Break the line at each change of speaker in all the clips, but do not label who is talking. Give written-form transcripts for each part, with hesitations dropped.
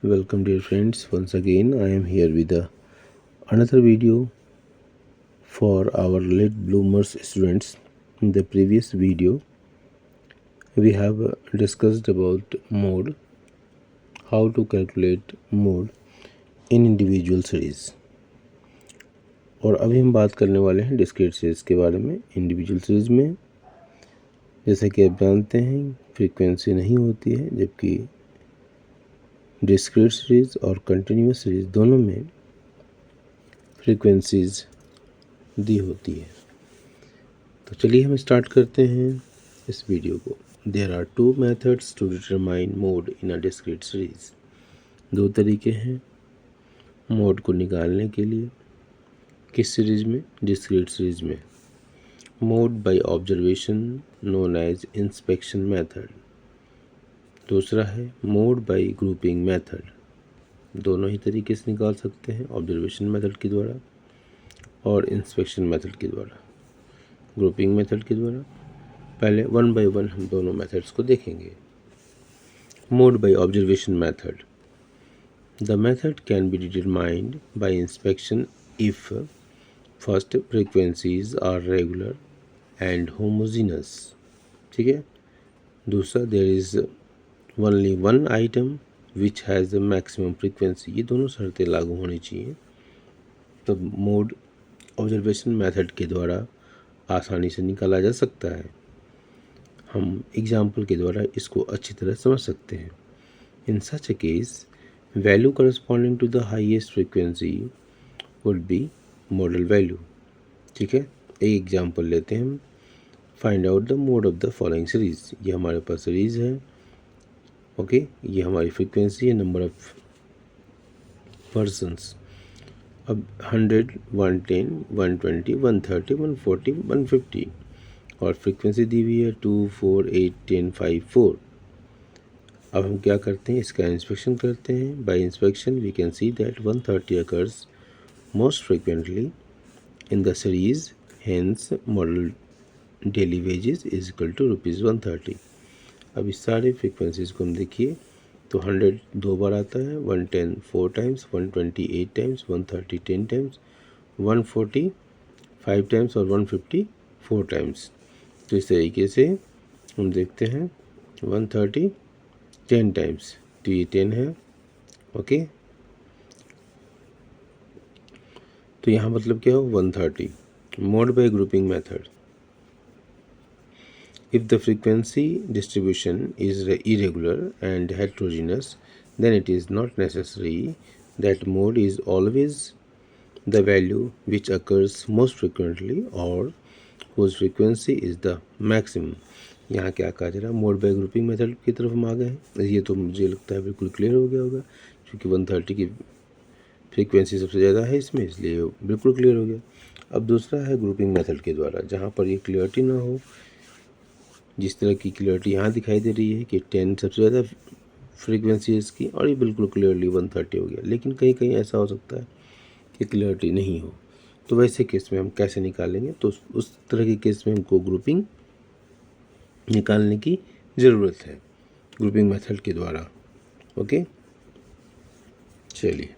Welcome dear friends, once again I am here with another video for our late bloomers students. In the previous video we have discussed about mode, how to calculate mode in individual series, और अभी हम बात करने वाले हैं discrete series के बारे में। इंडिविजुअल सीरीज में जैसे कि आप जानते हैं फ्रीक्वेंसी नहीं होती है, जबकि डिस्क्रीट सीरीज और कंटिन्यूस सीरीज दोनों में फ्रीक्वेंसीज दी होती है। तो चलिए हम स्टार्ट करते हैं इस वीडियो को। There are two methods to determine mode in a discrete series. दो तरीके हैं मोड को निकालने के लिए। किस सीरीज में? डिस्क्रीट सीरीज में। Mode by observation known as inspection method. दूसरा है मोड बाय ग्रुपिंग मेथड। दोनों ही तरीके से निकाल सकते हैं, ऑब्जर्वेशन मेथड के द्वारा और इंस्पेक्शन मेथड के द्वारा, ग्रुपिंग मेथड के द्वारा। पहले वन बाय वन हम दोनों मेथड्स को देखेंगे। Mode by observation method. The method can be determined by inspection if first frequencies are regular and homogeneous. ठीक है। दूसरा there is only one item which has the maximum frequency. ये दोनों शर्तें लागू होनी चाहिए, तो मोड ऑब्जर्वेशन मेथड के द्वारा आसानी से निकाला जा सकता है। हम एग्जाम्पल के द्वारा इसको अच्छी तरह समझ सकते हैं। In such a case value corresponding to the highest frequency would be modal value. ठीक है, एक एग्जाम्पल लेते हैं हम। Find out the mode of the following series. ये हमारे पास सीरीज है। ओके, ये हमारी फ्रीक्वेंसी है, नंबर ऑफ पर्सन्स। अब 100, 110, 120, 130, 140, 150 और फ्रीक्वेंसी दी हुई है 2, 4, 8, 10, 5, 4। अब हम क्या करते हैं, इसका इंस्पेक्शन करते हैं। By inspection we can see that 130 occurs most frequently in the series, hence model daily wages is equal to ₹130। अब इस सारे फ्रीक्वेंसीज को हम देखिए तो 100 दो बार आता है, 110 4 टाइम्स, 120 8 टाइम्स, 130 10 टाइम्स, 140 5 टाइम्स और 150 4 टाइम्स। तो इस तरीके से हम देखते हैं 130 10 टाइम्स, तो ये 10 है। ओके, तो यहाँ मतलब क्या हो, 130। Mode bye grouping method. If the frequency distribution is irregular and heterogeneous, then it is not necessary that mode is always the value which occurs most frequently or whose frequency is the maximum। यहाँ क्या कहा जा रहा है, mode bye grouping method की तरफ हम आ गए हैं। ये तो मुझे लगता है बिल्कुल क्लियर हो गया होगा, क्योंकि 130 की फ्रीक्वेंसी सबसे ज़्यादा है इसमें, इसलिए बिल्कुल क्लियर हो गया। अब दूसरा है ग्रुपिंग मेथड के द्वारा, जहाँ पर ये क्लियरिटी ना हो। जिस तरह की क्लियरिटी यहाँ दिखाई दे रही है कि 10 सबसे ज़्यादा फ्रीक्वेंसी है इसकी, और ये बिल्कुल क्लियरली 130 हो गया। लेकिन कहीं कहीं ऐसा हो सकता है कि क्लियरिटी नहीं हो, तो वैसे केस में हम कैसे निकालेंगे? तो उस तरह के केस में हमको ग्रुपिंग निकालने की ज़रूरत है, ग्रुपिंग मेथड के द्वारा। ओके, चलिए।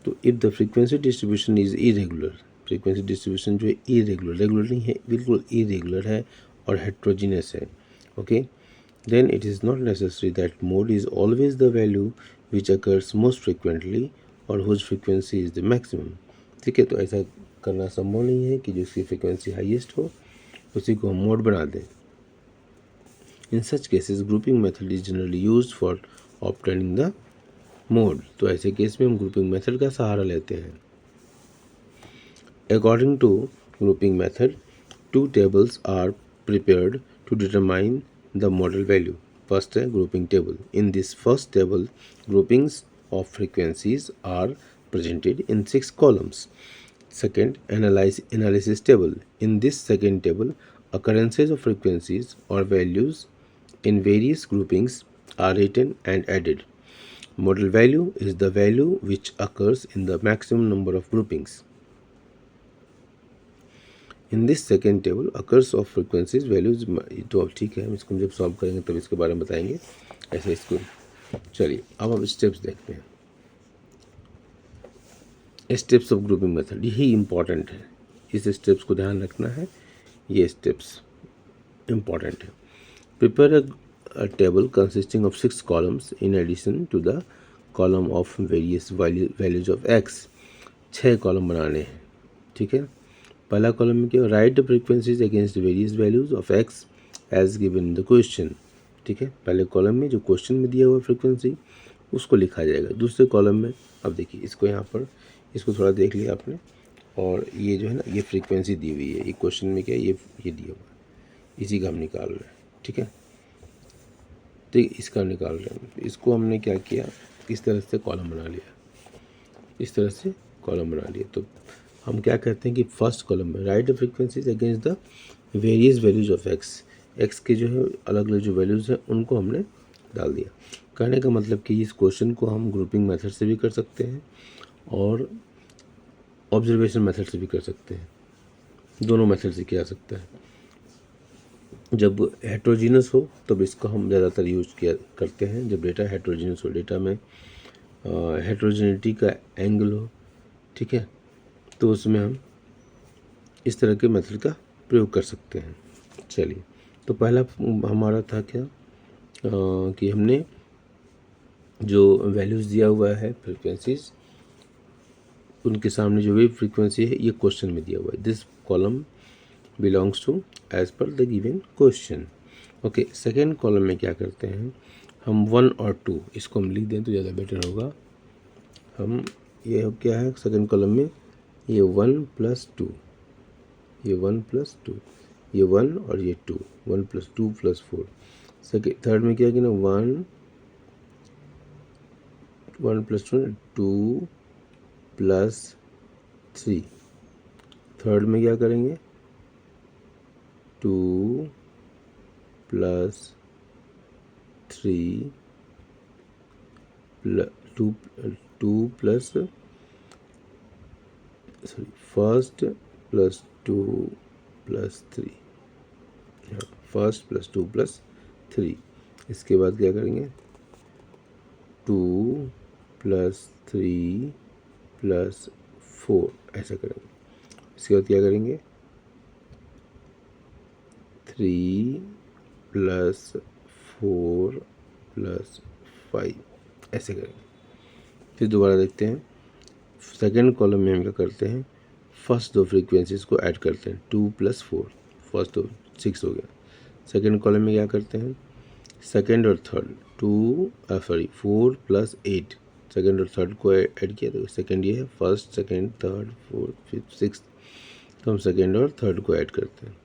तो if the frequency distribution is irregular, frequency distribution जो है इरेगुलर, रेगुलर नहीं है, बिल्कुल इरेगुलर है और हेट्रोजीनियस है। Okay, then it is not necessary that mode is always the value which occurs most frequently or whose frequency is the maximum। ठीक है, तो ऐसा करना संभव नहीं है कि जिसकी फ्रीक्वेंसी हाईएस्ट हो उसी को हम मोड बना दें। In such cases grouping method is generally used for obtaining the mode. तो ऐसे केस में हम ग्रुपिंग मेथड का सहारा लेते हैं। According to grouping method, two tables are prepared to determine the model value। First है grouping table। In this first table, groupings of frequencies are presented in 6 columns। Second, analysis table। In this second table, occurrences of frequencies or values in various groupings are written and added। Model value is the value which occurs in the maximum number of groupings। In this second table occurs of frequencies values. तो अब ठीक है, हम इसको जब solve करेंगे तब इसके बारे में बताएंगे। ऐसे इसको चलिए अब हम स्टेप्स देखते हैं। स्टेप्स ऑफ ग्रुपिंग मेथड, यही इम्पॉर्टेंट है, इस स्टेप्स को ध्यान रखना है, ये स्टेप्स इम्पॉर्टेंट है। Prepare a table consisting of 6 columns in addition to the column of various values of x। 6 column बनाने हैं, ठीक है। पहला कॉलम में क्या, write the frequencies against various values of x as given in the question, ठीक है। पहले कॉलम में जो क्वेश्चन में दिया हुआ फ्रीक्वेंसी उसको लिखा जाएगा। दूसरे कॉलम में अब देखिए इसको यहाँ पर, इसको थोड़ा देख लिया आपने, और ये जो है ना ये फ्रीक्वेंसी दी हुई है, ये क्वेश्चन में क्या है, ये दिया हुआ है, इसी का हम निकाल रहे हैं, ठीक है। तो इसका निकाल रहे हैं, इसको हमने क्या किया, इस तरह से कॉलम बना लिया, इस तरह से कॉलम बना लिया। तो हम क्या कहते हैं कि फर्स्ट कॉलम में right the frequencies against the various values of x के जो है अलग अलग जो वैल्यूज़ हैं उनको हमने डाल दिया। कहने का मतलब कि इस क्वेश्चन को हम ग्रुपिंग मेथड से भी कर सकते हैं और ऑब्जर्वेशन मेथड से भी कर सकते हैं, दोनों मेथड से किया जा सकता है। जब हेट्रोजीनस हो तब इसका हम ज़्यादातर यूज किया करते हैं, जब डेटा हेट्रोजीनस हो, डेटा में हेट्रोजीनिटी का एंगल हो, ठीक है, तो उसमें हम इस तरह के मेथड का प्रयोग कर सकते हैं। चलिए, तो पहला हमारा था क्या, कि हमने जो वैल्यूज़ दिया हुआ है फ्रीक्वेंसीज, उनके सामने जो वेव फ्रीक्वेंसी है ये क्वेश्चन में दिया हुआ है, this column belongs to as per the given question. Okay, second column में क्या करते हैं हम 1 और 2, इसको हम लिख दें तो ज़्यादा बेटर होगा। हम ये क्या है सेकेंड कॉलम में, ये 1 + 2, ये 1 + 2, ये 1 और ये 2, 1 + 2 + 4। थर्ड में क्या कि ना 1 + 2 + 3। थर्ड में क्या करेंगे 2 + 3 फर्स्ट + 2 + 3, फर्स्ट + 2 + 3। इसके बाद क्या करेंगे 2 + 3 + 4, ऐसा करेंगे। इसके बाद क्या करेंगे 3 + 4 + 5, ऐसे करेंगे। फिर दोबारा देखते हैं, सेकेंड कॉलम में हम क्या करते हैं, फर्स्ट दो फ्रीक्वेंसीज को ऐड करते हैं, 2 + 4, फर्स्ट दो 6 हो गया। सेकेंड कॉलम में क्या करते हैं, सेकेंड और थर्ड 4 + 8, सेकेंड और थर्ड को ऐड किया तो सेकेंड ये है, first second third fourth fifth six, तो हम सेकेंड और थर्ड को ऐड करते हैं।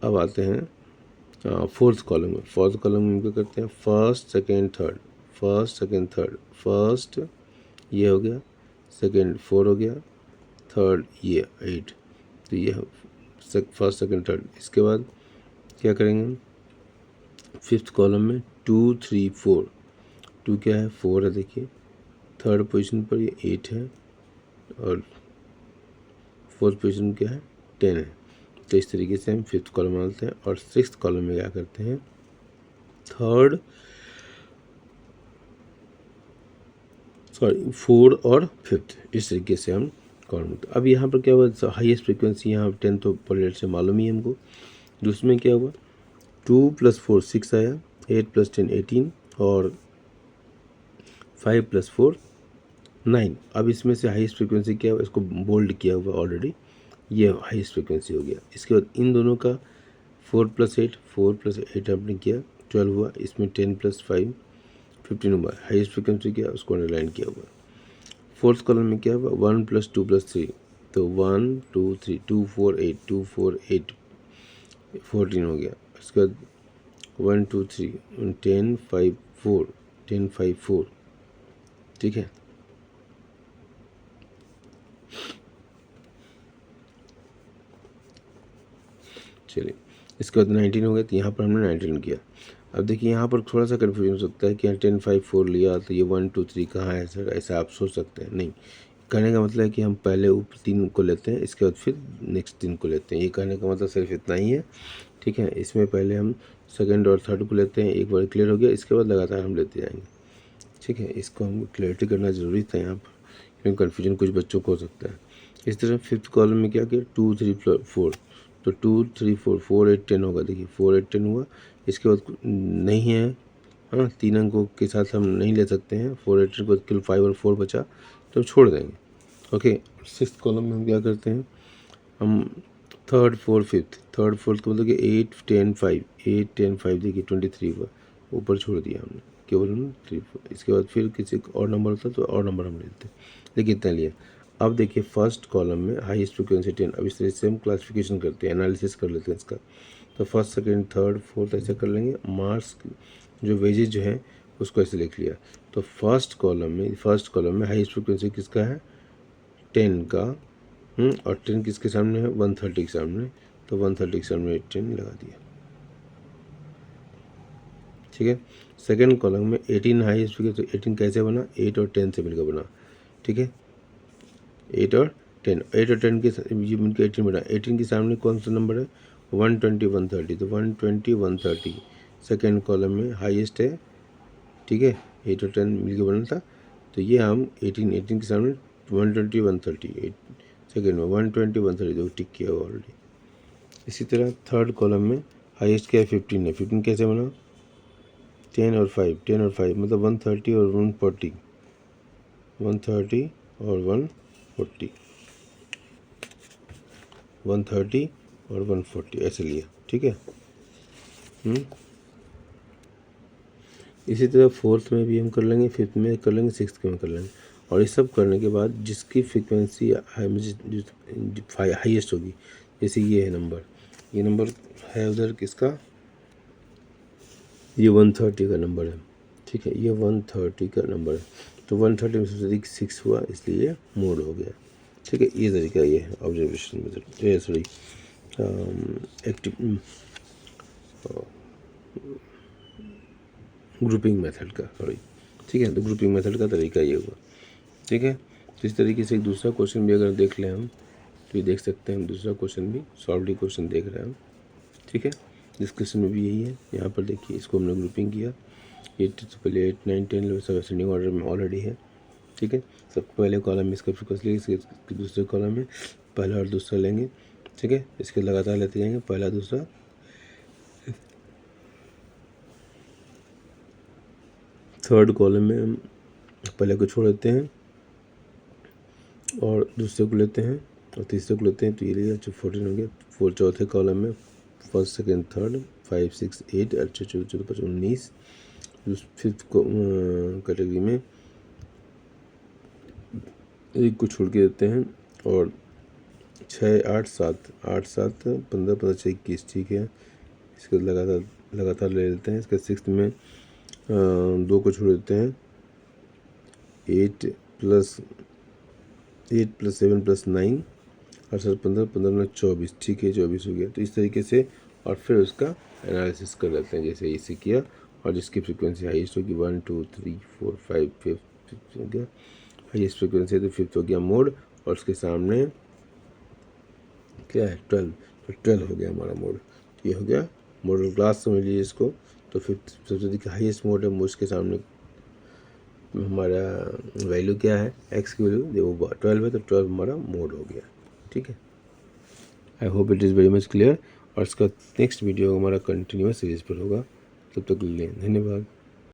अब आते हैं फोर्थ कॉलम में। फोर्थ कॉलम में क्या करते हैं, first second third, first second third, first ये हो गया, सेकेंड 4 हो गया, थर्ड ये 8, तो ये फर्स्ट सेकेंड थर्ड। इसके बाद क्या करेंगे फिफ्थ कॉलम में 2 3 4, 2 क्या है 4 है, देखिए थर्ड पोजीशन पर ये 8 है और फोर्थ पोजीशन क्या है 10 है। तो इस तरीके से हम फिफ्थ कॉलम डालते हैं। और सिक्स्थ कॉलम में क्या करते हैं, थर्ड फोर्थ और फिफ्थ, इस तरीके से हम कॉलम। अब यहाँ पर क्या हुआ, हाईएस्ट फ्रीक्वेंसी यहाँ 10 तो पॉलिट से मालूम ही है हमको, जिसमें क्या हुआ 2 + 4 6 आया, 8 + 10 18 और 5 + 4 9। अब इसमें से हाईएस्ट फ्रीक्वेंसी क्या हुआ, इसको बोल्ड किया हुआ ऑलरेडी, ये हाईएस्ट फ्रीक्वेंसी हो गया। इसके बाद इन दोनों का 4 + 8 हमने किया 12 हुआ, इसमें 10 + 5 15 हुआ। हाईएस्ट फ्रीक्वेंसी क्या उसको अंडरलाइन किया हुआ। फोर्थ कॉलम में क्या हुआ 1 + 2 + 3, तो 1 2 3 2 4 8 2 4 8 14 हो गया। इसके बाद 1 2 3 10 5 4 10 5 4, ठीक है। चलिए, इसके बाद 19 हो गया, तो यहाँ पर हमने 19 किया। अब देखिए यहाँ पर थोड़ा सा कन्फ्यूजन हो सकता है कि 10 5 4 लिया तो ये 1 2 3 कहाँ है सर, ऐसा आप सोच सकते हैं। नहीं, कहने का मतलब है कि हम पहले ऊपर 3 को लेते हैं, इसके बाद फिर नेक्स्ट 3 को लेते हैं। ये कहने का मतलब सिर्फ इतना ही है, ठीक है। इसमें पहले हम सेकंड और थर्ड को लेते हैं, एक बार क्लियर हो गया, इसके बाद लगातार हम लेते जाएंगे। ठीक है, इसको हम क्लैरिटी करना ज़रूरी था यहाँ पर, क्योंकि कन्फ्यूजन कुछ बच्चों को हो सकता है। इस तरह फिफ्थ कॉलम में क्या किया, 2 3 4, तो 2 3 4 4 8 10 होगा। देखिए 4 8 10 हुआ। इसके बाद नहीं है, हाँ 3 अंकों के साथ हम नहीं ले सकते हैं। 4 8 10 के बाद केवल 5 और 4 बचा, तो हम छोड़ देंगे। ओके, सिक्स्थ कॉलम में हम क्या करते हैं, हम third fourth fifth, third fourth का मतलब कि 8 10 5, 8 10 5 देखिए 23 हुआ, ऊपर छोड़ दिया हमने, केवल हम 3 4। इसके बाद फिर किसी और नंबर होता तो और नंबर हम लेते, लेकिन इतना लिया। अब देखिए फर्स्ट कॉलम में हाईएस्ट फ्रिक्वेंसी 10। अब इस तरह से हम क्लासिफिकेशन करते हैं, एनालिसिस कर लेते हैं इसका। तो फर्स्ट सेकेंड थर्ड फोर्थ ऐसे कर लेंगे। मार्क्स जो वेजेज जो है उसको ऐसे लिख लिया। तो फर्स्ट कॉलम में हाईएस्ट फ्रिक्वेंसी किसका है, 10 का। और 10 किसके सामने है, 130 के सामने, तो 130 के सामने 10 लगा दिया। ठीक है, सेकेंड कॉलम में 18 हाईएस्ट फिगर, तो 18 कैसे बना, 8 और 10 से मिलकर बना। ठीक है, 8 और 10, 8 और 10 के ये मिलकर 18 बना। 18 के सामने कौन सा नंबर है, 120 130, तो 120 130 सेकेंड कॉलम में हाईएस्ट है। ठीक है, 8 और 10 मिलकर बना था, तो ये हम 18 के सामने 120 130, सेकेंड में 120 130 तो टिक किया हुआ ऑलरेडी। इसी तरह थर्ड कॉलम में हाईएस्ट क्या है, 15 है। 15 कैसे बना, 10 और 5, 10 और 5 मतलब 130 और 140, 130 और 140, 130 और 140 ऐसे लिया। ठीक है, इसी तरह फोर्थ में भी हम कर लेंगे, फिफ्थ में कर लेंगे, सिक्स्थ में कर लेंगे। और ये सब करने के बाद जिसकी फ्रिक्वेंसी हाईएस्ट होगी, जैसे ये है नंबर, ये नंबर है उधर किसका, ये 130 का नंबर है। ठीक है, ये 130 का नंबर है, तो 130 में सबसे अधिक 6 हुआ, इसलिए ये मोड हो गया। ठीक है, ये तरीका ये है observation method, sorry active grouping method का, सॉरी। ठीक है, तो ग्रुपिंग मेथड का तरीका ये हुआ। ठीक है, तो इस तरीके से एक दूसरा क्वेश्चन भी अगर देख लें हम, तो ये देख सकते हैं हम, दूसरा क्वेश्चन भी सॉल्वड क्वेश्चन देख रहे हैं हम। ठीक है, इस क्वेश्चन में भी यही है। यहाँ पर देखिए इसको हमने ग्रुपिंग किया, 8 से पहले 8 9 10 11 सब असेंडिंग ऑर्डर में ऑलरेडी है। ठीक है, सबसे पहले कॉलम में इसका फ्रिक्वेंसी लेंगे, इसके दूसरे कॉलम में पहला और दूसरा लेंगे। ठीक है, इसके लगातार लेते जाएंगे, पहला दूसरा, थर्ड कॉलम में हम पहले को छोड़ देते हैं और दूसरे को लेते हैं और तीसरे को लेते हैं, तो ये लिया जो 14 हो गया। चौथे कॉलम में फर्स्ट सेकेंड थर्ड 5 6 8 अच्छे 14 5 19। फिफ्थ कैटेगरी में एक को छोड़ के देते हैं और 6 8 7 8 7 15 15 6 21। ठीक है, इसके लगातार ले लेते हैं। इसके सिक्स्थ में 2 को छोड़ देते हैं, 8 + 7 + 9 और 7 15 15 24। ठीक है, 24 हो गया। तो इस तरीके से और फिर उसका एनालिसिस कर लेते हैं, जैसे इसे किया। और जिसकी फ्रिक्वेंसी हाईएस्ट होगी 1 2 3 4 5 फिफ्थ हो गया, हाईएस्ट फ्रिक्वेंसी है तो फिफ्थ हो गया मोड। और उसके सामने क्या है, 12, तो 12 हो गया हमारा मोड। ये हो गया मॉडल क्लास, समझ लीजिए इसको। तो फिफ्थ सबसे अधिक हाईएस्ट मोड है, उसके सामने हमारा वैल्यू क्या है, एक्स की वैल्यू देखो 12 है, तो 12 हमारा मोड हो गया। ठीक है, I hope it is very much clear. और इसका नेक्स्ट वीडियो हमारा कंटिन्यूअस सीरीज पर होगा। तब तक के लिए धन्यवाद।